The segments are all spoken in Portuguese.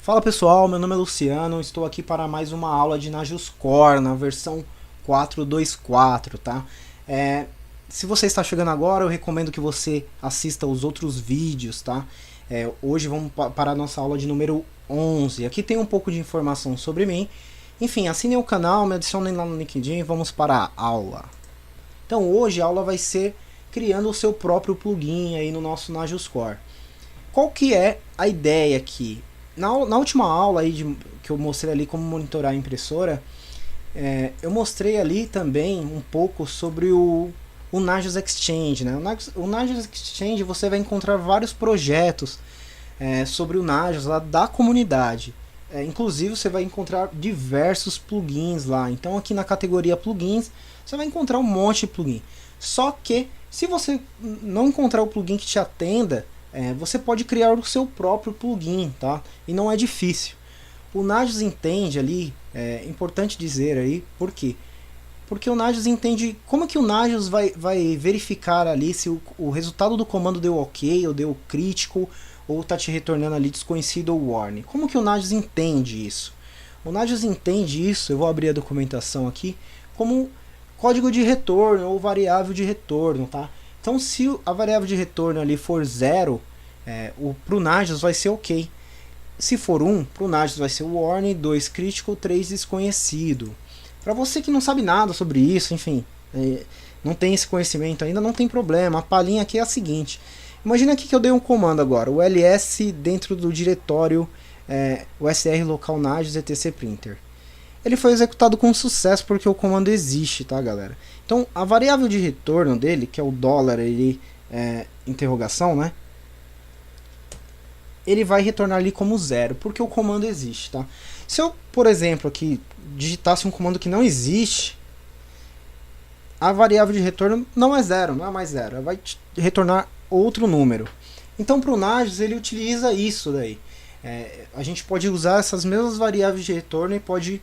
Fala pessoal, meu nome é Luciano, estou aqui para mais uma aula de Nagios Core na versão 4.2.4, tá? Se você está chegando agora, eu recomendo que você assista os outros vídeos, tá? Hoje vamos para a nossa aula de número 11. Aqui tem um pouco de informação sobre mim. Enfim, assinem o canal, me adicionem lá no LinkedIn e vamos para a aula. Então hoje a aula vai ser criando o seu próprio plugin aí no nosso Nagios Core. Qual que é a ideia aqui? Na última aula aí que eu mostrei ali como monitorar a impressora, eu mostrei ali também um pouco sobre o Nagios Exchange, né? O Nagios Exchange você vai encontrar vários projetos sobre o Nagios lá da comunidade. Inclusive você vai encontrar diversos plugins lá. Então aqui na categoria plugins você vai encontrar um monte de plugin. Só que se você não encontrar o plugin que te atenda, você pode criar o seu próprio plugin, tá? E não é difícil. O Nagios entende ali, é importante dizer aí, por quê? Porque o Nagios entende como que o Nagios vai verificar ali se o resultado do comando deu ok, ou deu crítico, ou está te retornando ali desconhecido ou warning. Como que o Nagios entende isso? O Nagios entende isso, eu vou abrir a documentação aqui, como código de retorno ou variável de retorno, tá? Então se a variável de retorno ali for 0, para o Nagios vai ser ok. Se for 1, para o Nagios vai ser warning, 2 crítico, 3 desconhecido. Para você que não sabe nada sobre isso, enfim, não tem esse conhecimento ainda, não tem problema. A palhinha aqui é a seguinte. Imagina aqui que eu dei um comando agora, o ls dentro do diretório o sr local Nagios etc printer. Ele foi executado com sucesso porque o comando existe, tá galera? Então a variável de retorno dele, que é o dólar ali, interrogação, né? Ele vai retornar ali como 0, porque o comando existe, tá? Se eu, por exemplo, aqui digitasse um comando que não existe, a variável de retorno não é 0, não é mais 0, ela vai retornar outro número. Então para o Nagios ele utiliza isso daí. A gente pode usar essas mesmas variáveis de retorno e pode,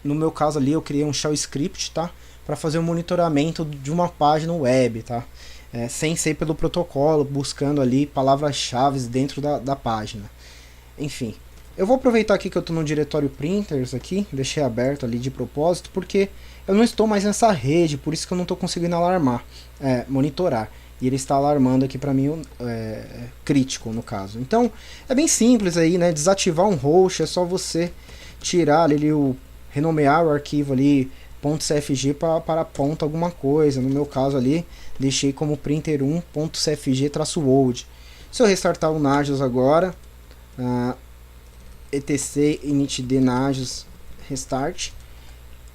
no meu caso ali eu criei um shell script, tá? Para fazer o monitoramento de uma página web, tá? Sem ser pelo protocolo, buscando ali palavras-chave dentro da página. Enfim, eu vou aproveitar aqui que eu estou no diretório printers aqui, deixei aberto ali de propósito, porque eu não estou mais nessa rede, por isso que eu não estou conseguindo monitorar. E ele está alarmando aqui para mim crítico no caso. Então é bem simples aí, né? Desativar um host é só você tirar ali renomear o arquivo ali .cfg para ponto alguma coisa. No meu caso ali deixei como printer1.cfg-old. Se eu restartar o Nagios agora, etc initd Nagios restart,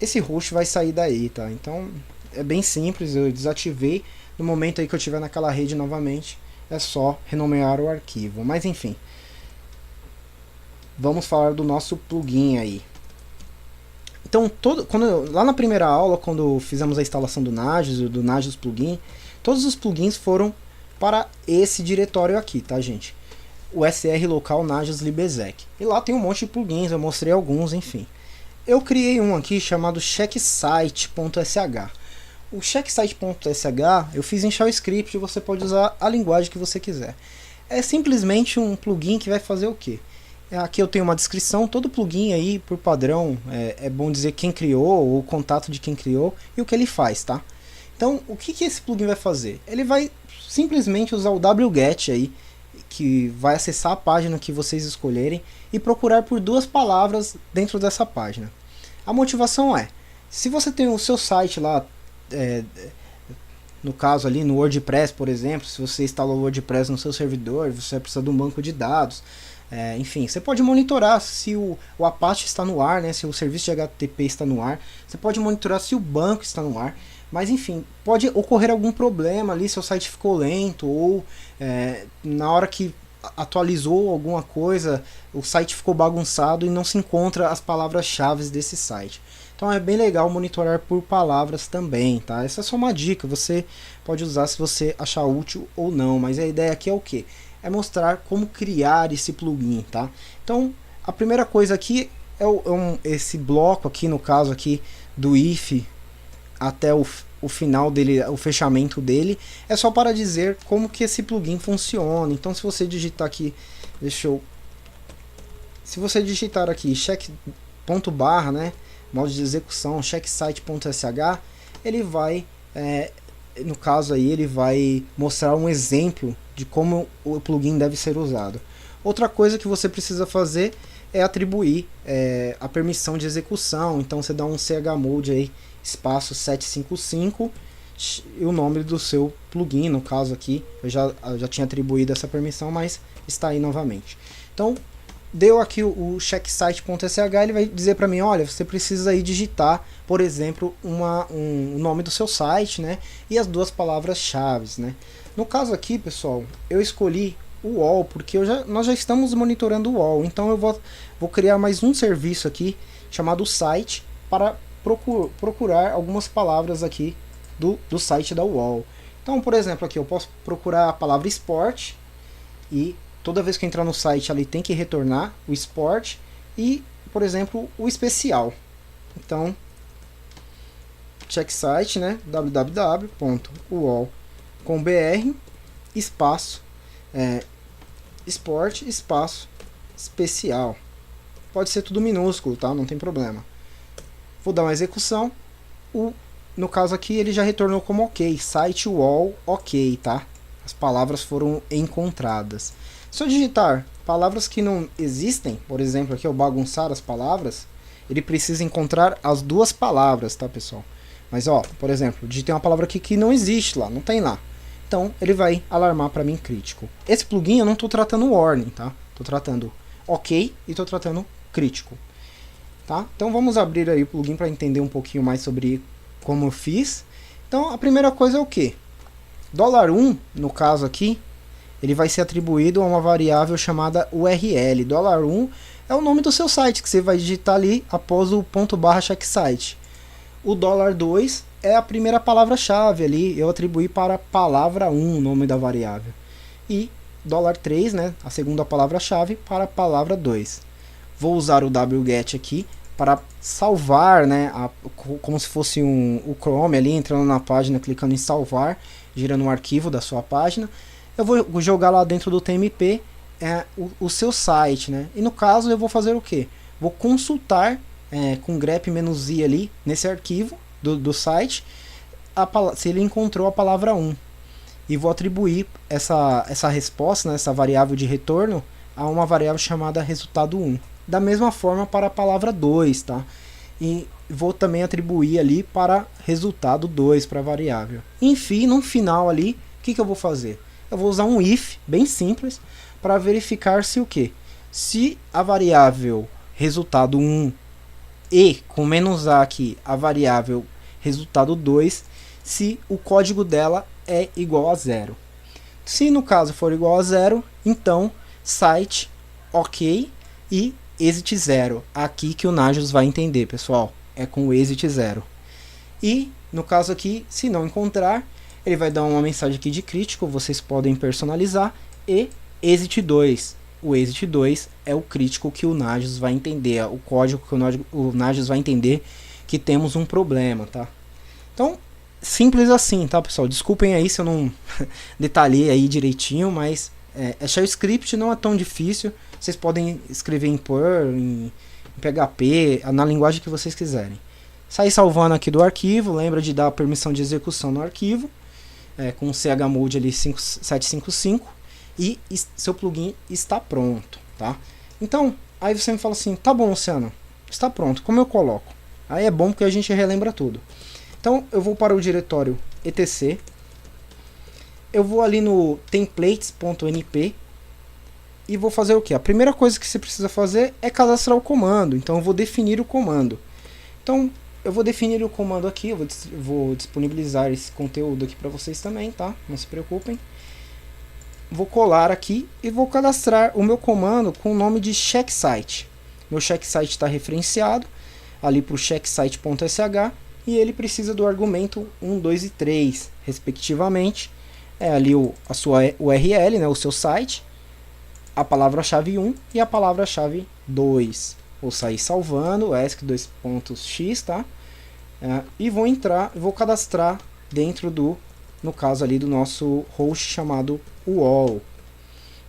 esse host vai sair daí, tá? Então é bem simples, eu desativei. No momento aí que eu estiver naquela rede novamente, é só renomear o arquivo. Mas enfim, vamos falar do nosso plugin aí. Então, lá na primeira aula, quando fizemos a instalação do Nagios plugin, todos os plugins foram para esse diretório aqui, tá gente? O sr local Nagios libexec. E lá tem um monte de plugins, eu mostrei alguns, enfim. Eu criei um aqui chamado checksite.sh. O checksite.sh eu fiz em shell script, você pode usar a linguagem que você quiser. É simplesmente um plugin que vai fazer o quê? Aqui eu tenho uma descrição, todo plugin aí, por padrão, é bom dizer quem criou, o contato de quem criou e o que ele faz, tá? Então, o que esse plugin vai fazer? Ele vai simplesmente usar o wget aí, que vai acessar a página que vocês escolherem e procurar por duas palavras dentro dessa página. A motivação se você tem o seu site lá, no caso ali no WordPress, por exemplo, se você instalou o WordPress no seu servidor, você vai precisar de um banco de dados, enfim, você pode monitorar se o Apache está no ar, né, se o serviço de HTTP está no ar, você pode monitorar se o banco está no ar, mas enfim, pode ocorrer algum problema ali, seu site ficou lento, ou na hora que atualizou alguma coisa, o site ficou bagunçado e não se encontra as palavras-chave desse site. Então é bem legal monitorar por palavras também, tá? Essa é só uma dica, você pode usar se você achar útil ou não, mas a ideia aqui é o que? É mostrar como criar esse plugin, tá? Então a primeira coisa aqui é esse bloco aqui, no caso aqui do if até o final dele, o fechamento dele, é só para dizer como que esse plugin funciona. Então se você digitar aqui, deixa eu Se você digitar aqui check.barra, né, modo de execução, checksite.sh, ele vai, no caso aí, ele vai mostrar um exemplo de como o plugin deve ser usado. Outra coisa que você precisa fazer é atribuir a permissão de execução. Então você dá um chmod aí, espaço 755 e o nome do seu plugin. No caso aqui, eu já tinha atribuído essa permissão, mas está aí novamente. Então, deu aqui o checksite.sh, ele vai dizer para mim, olha, você precisa aí digitar, por exemplo, o nome do seu site, né, e as duas palavras-chave, né. No caso aqui, pessoal, eu escolhi o UOL, porque nós já estamos monitorando o UOL, então eu vou criar mais um serviço aqui, chamado site, para procurar algumas palavras aqui do site da UOL. Então, por exemplo, aqui eu posso procurar a palavra esporte, e toda vez que eu entrar no site ali tem que retornar o esporte e, por exemplo, o especial. Então, check site, né, www.uol.com.br espaço esporte espaço especial. Pode ser tudo minúsculo, tá? Não tem problema. Vou dar uma execução. No caso aqui ele já retornou como ok, site UOL ok, tá? As palavras foram encontradas. Se eu digitar palavras que não existem, por exemplo, aqui eu bagunçar as palavras, ele precisa encontrar as duas palavras, tá, pessoal? Mas, ó, por exemplo, digitei uma palavra aqui que não existe lá, não tem lá. Então, ele vai alarmar para mim crítico. Esse plugin eu não estou tratando warning, tá? Estou tratando ok e estou tratando crítico. Tá? Então, vamos abrir aí o plugin para entender um pouquinho mais sobre como eu fiz. Então, a primeira coisa é o quê? $1, no caso aqui, ele vai ser atribuído a uma variável chamada URL. $1 é o nome do seu site, que você vai digitar ali após o ./checksite. O $2 é a primeira palavra-chave ali, eu atribuí para a palavra 1, o nome da variável. E $3, né, a segunda palavra-chave, para a palavra 2. Vou usar o wget aqui para salvar, né, como se fosse o Chrome ali, entrando na página, clicando em salvar, girando um arquivo da sua página. Eu vou jogar lá dentro do TMP o seu site, né? E no caso eu vou fazer o que? Vou consultar com grep-i ali nesse arquivo do site se ele encontrou a palavra 1. E vou atribuir essa resposta, né, essa variável de retorno, a uma variável chamada resultado 1. Da mesma forma para a palavra 2, tá? E vou também atribuir ali para resultado 2 para a variável. Enfim, no final ali, o que eu vou fazer? Eu vou usar um if, bem simples, para verificar se o quê? Se a variável resultado 1 e, com "-a" aqui, a variável resultado 2, se o código dela é igual a 0. Se no caso for igual a 0, então site ok e exit 0. Aqui que o Nagios vai entender, pessoal. É com o exit 0. E no caso aqui, se não encontrar, ele vai dar uma mensagem aqui de crítico, vocês podem personalizar, e exit 2. O exit 2 é o crítico que o Nagios vai entender, o código que o Nagios vai entender que temos um problema, tá? Então, simples assim, tá, pessoal? Desculpem aí se eu não detalhei aí direitinho, mas Shell Script não é tão difícil. Vocês podem escrever em Perl, em PHP, na linguagem que vocês quiserem. Sair salvando aqui do arquivo, lembra de dar a permissão de execução no arquivo, com o chmod ali 755, e seu plugin está pronto, tá? Então, aí você me fala assim, tá bom, Luciano, está pronto, como eu coloco? Aí é bom porque a gente relembra tudo. Então, eu vou para o diretório etc, eu vou ali no templates.np e vou fazer o que? A primeira coisa que você precisa fazer é cadastrar o comando, então eu vou definir o comando. Então, eu vou definir o comando aqui, eu vou disponibilizar esse conteúdo aqui para vocês também, tá? Não se preocupem. Vou colar aqui e vou cadastrar o meu comando com o nome de checksite. Meu checksite está referenciado ali para o checksite.sh e ele precisa do argumento 1, 2 e 3, respectivamente. É ali a sua URL, né, o seu site, a palavra-chave 1 e a palavra-chave 2. Vou sair salvando, ESC2.x, tá? E vou cadastrar dentro no caso ali do nosso host chamado UOL.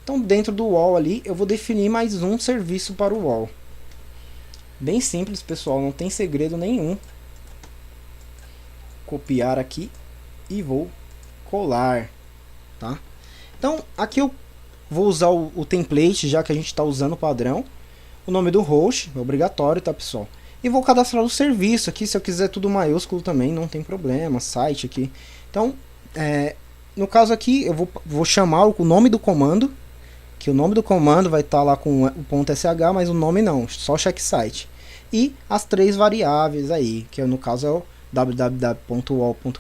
Então dentro do wall ali eu vou definir mais um serviço para o wall. Bem simples, pessoal, não tem segredo nenhum. Copiar aqui e vou colar, tá? Então aqui eu vou usar o template, já que a gente está usando o padrão. O nome do host é obrigatório, tá, pessoal? E vou cadastrar o serviço aqui, se eu quiser tudo maiúsculo também, não tem problema, site aqui. Então, no caso aqui, eu vou chamar o nome do comando, que o nome do comando vai estar lá com o ponto .sh, mas o nome não, só check site. E as 3 variáveis aí, que no caso é o www.wall.com.br,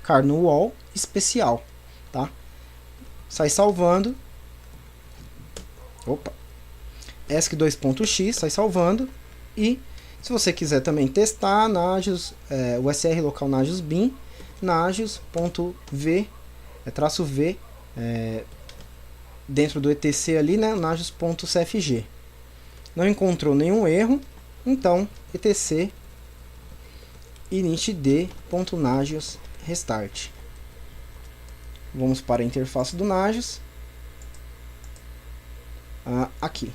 car no wall especial, tá? Sai salvando. Opa. ESC2.x, sai salvando. E se você quiser também testar, Nagios, o SR local Nagios bin, Nagios.v, traço V, dentro do etc ali, né, Nagios.cfg. Não encontrou nenhum erro, então etc initd.nagios restart. Vamos para a interface do Nagios. Aqui.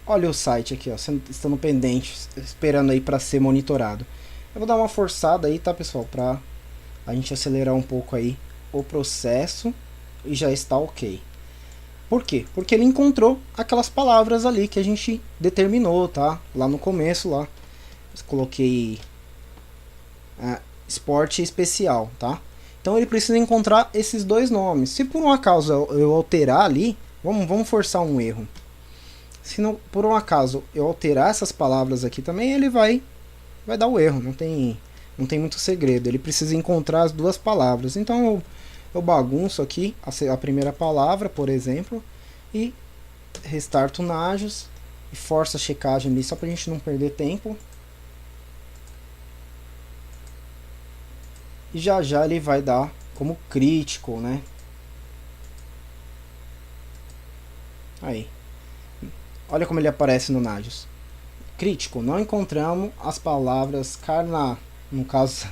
Olha o site aqui, ó, estando pendente, esperando aí para ser monitorado. Eu vou dar uma forçada aí, tá, pessoal, para a gente acelerar um pouco aí o processo e já está ok. Por quê? Porque ele encontrou aquelas palavras ali que a gente determinou, tá? Lá no começo, lá. Eu coloquei esporte especial, tá? Então ele precisa encontrar esses 2 nomes. Se por um acaso eu alterar ali, vamos forçar um erro. Se não, por um acaso eu alterar essas palavras aqui também, ele vai dar o erro. Não tem muito segredo. Ele precisa encontrar as 2 palavras. Então eu bagunço aqui a primeira palavra, por exemplo, e restarto o Nagios e forço a checagem ali só para a gente não perder tempo. E já ele vai dar como crítico, né? Aí. Olha como ele aparece no Nagios. Crítico, não encontramos as palavras carna, no caso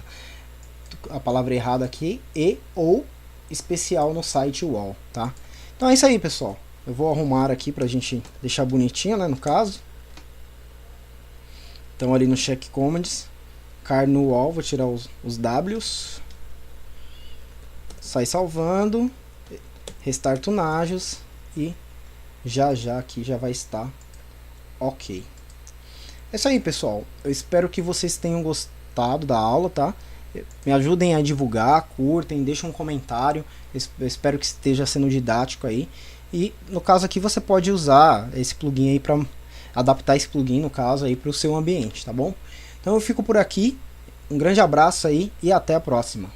a palavra errada aqui, e ou especial no site wall, tá? Então é isso aí, pessoal. Eu vou arrumar aqui pra gente deixar bonitinho, né, no caso. Então ali no check commands, car no wall, vou tirar os W's. Sai salvando, restart o Nagios e já aqui já vai estar ok. É isso aí, pessoal. Eu espero que vocês tenham gostado da aula, tá? Me ajudem a divulgar, curtem, deixem um comentário. Eu espero que esteja sendo didático aí. E no caso aqui você pode usar esse plugin aí para adaptar esse plugin, no caso aí, para o seu ambiente, tá bom? Então eu fico por aqui. Um grande abraço aí e até a próxima.